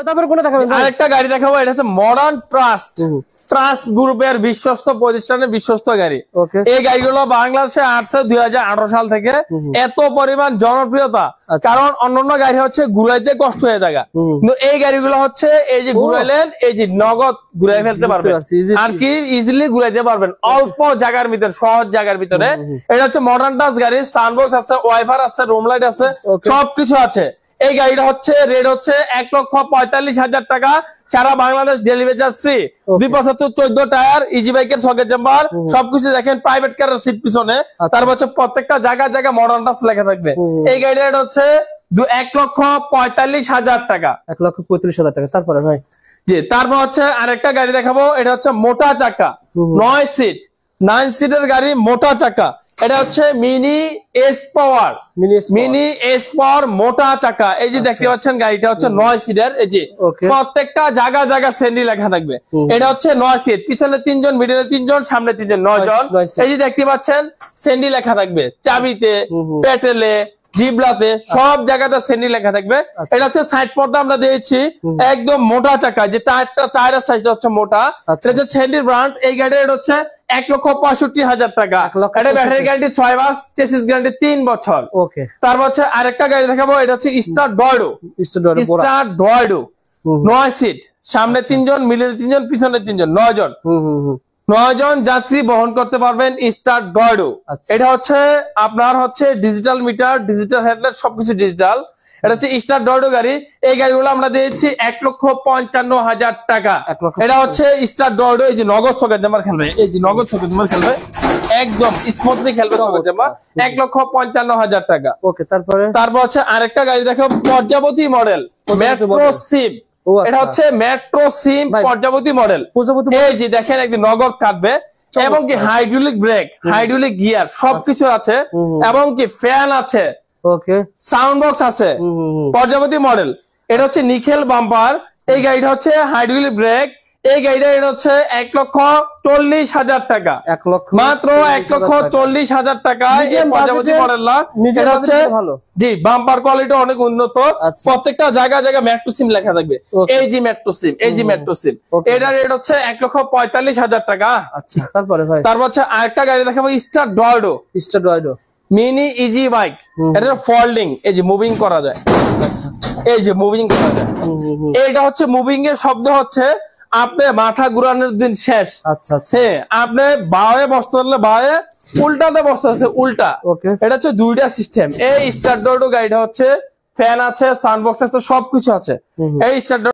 তারপরে কোনটা দেখাবেন? আরেকটা গাড়ি দেখাবো, এটা হচ্ছে মডার্ন ট্রাস্ট গ্রুপের বিশ্বস্ত প্রতিষ্ঠানের বিশ্বস্ত গাড়ি। এই গাড়িগুলো বাংলাদেশে আসছে 2018 সাল থেকে। এত পরিমাণ জনপ্রিয়তা, কারণ অন্যান্য গাড়ি হচ্ছে ঘুরাইতে কষ্ট হয়ে যায়, কিন্তু এই গাড়িগুলো হচ্ছে এই যে ঘুরাইলেন, এই যে নগদ ঘুরাই ফেলতে পারবেন, আর কি ইজিলি ঘুরাইতে পারবেন অল্প জায়গার ভিতরে, সহজ জায়গার ভিতরে। এটা হচ্ছে মডার্ন ট্রাস্ট গাড়ি, সানবক্স আছে, ওয়াইফার আছে, রুম লাইট আছে, সবকিছু আছে। এই গাড়িটা হচ্ছে রেট হচ্ছে 1,45,000 টাকা, সারা Bangladesh delivery charge free. 275 14 tyre, easy বাইকের সকেট চেম্বার, সবকিছু দেখেন, প্রাইভেট কারের সিট পিছনে। তারপর হচ্ছে প্রত্যেকটা জায়গায় মডার্ন টাচ লেখা থাকবে। এই গাড়ির রেট হচ্ছে 1,45,000 টাকা। 1,45,000 টাকা। তারপরে ভাই জি, তারপর হচ্ছে আরেকটা গাড়ি দেখাবো, এটা হচ্ছে মোটা চাকা 9 সিট, 9 সিটের গাড়ি, মোটা চাকা। এটা হচ্ছে মিনি এস পাওয়ার, মোটা চাকা। এই যে দেখতে পাচ্ছেন, গাড়িটা হচ্ছে 9 সিটের। এই যে প্রত্যেকটা জায়গা স্যান্ডি লেখা থাকবে। এটা হচ্ছে 9 সিট, পিছনে 3 জন, মিডলে 3 জন, সামনে 3 জন, 9 জন। এই যে দেখতে পাচ্ছেন, স্যান্ডি লেখা থাকবে চাবিতে, পেটেলে, জিবলাতে, সব জায়গাতে স্যান্ডি লেখা থাকবে। এটা হচ্ছে সাইড পর্দা আমরা দিয়েছি, একদম মোটা চাকা, যে টায়ারের সাইজটা হচ্ছে মোটা। এটা হচ্ছে স্যান্ডির ব্র্যান্ড। এই গাড়ির রেট হচ্ছে 1,65,000 টাকা। এটা ব্যাটারি গ্যারান্টি 6 মাস, চেসিস গ্যারান্টি 3 বছর। তারপর হচ্ছে আরেকটা গাড়ি দেখাবো, এটা হচ্ছে স্টার ডয়ডো 9 সিট, সামনে 3 জন, মিডলে 3 জন, পিছনে 3 জন, 9 জন। 9 জন যাত্রী বহন করতে পারবেন স্টার ডয়ডো। এটা হচ্ছে আপনার হচ্ছে ডিজিটাল মিটার, ডিজিটাল হেডলাইট, সবকিছু ডিজিটাল। এটা হচ্ছে স্টার ডয়ডো গাড়ি। এই গাড়িগুলো আমরা দিয়েছি 1,55,000 টাকা। এটা হচ্ছে স্টার ডয়ডো। এই যে নগদ সকেট চেম্বার খেলবে, এই যে নগদ সকেট চেম্বার খেলবে, একদম স্মুথলি খেলবে সকেট চেম্বার। 1,55,000 টাকা। তারপর হচ্ছে আরেকটা গাড়ি দেখো, প্রজাপতি মডেল মেট্রো সিম। এটা হচ্ছে মেট্রো সিম প্রজাপতি মডেল। এই যে দেখেন, একদিন নগদ কাটবে, এবং কি হাইড্রোলিক ব্রেক, হাইড্রোলিক গিয়ার, সবকিছু আছে, এবং কি ফ্যান আছে, সাউন্ড বক্স আছে, প্রজাপতি মডেল। এটা হচ্ছে নিকেল বাম্পার। এই গাড়িটা হচ্ছে হাইড্রোলিক ব্রেক। এই গাড়িটা এটা হচ্ছে 1,40,000 টাকা, মাত্র 1,40,000 টাকায় প্রজাপতি মডেল। এটা হচ্ছে জি, বাম্পার কোয়ালিটি অনেক উন্নত, প্রত্যেকটা জায়গায় মেট্রো সিম লেখা থাকবে। এই যে মেট্রো সিম, এই যে মেট্রো সিম। এটার রেট হচ্ছে 1,45,000 টাকা। তারপর হচ্ছে আরেকটা গাড়ি দেখাবো, স্টার ডয়ডো মিনি ইজি বাইক। এটা ফোল্ডিং, এই যে মুভিং করা যায়, এই যে মুভিং করা যায়। এইটা হচ্ছে মুভিং এর শব্দ হচ্ছে আপনি মাথা ঘুরানোর দিন শেষ। আপনি বায়ে বসতে পারলে বায়ে, উল্টাতে বসতে আছে উল্টা। এটা হচ্ছে 2টা সিস্টেম। এই স্টার ডয়ডো গাড়িটা হচ্ছে ফ্যান আছে, সাউন্ড বক্স আছে, সবকিছু আছে। এই স্টার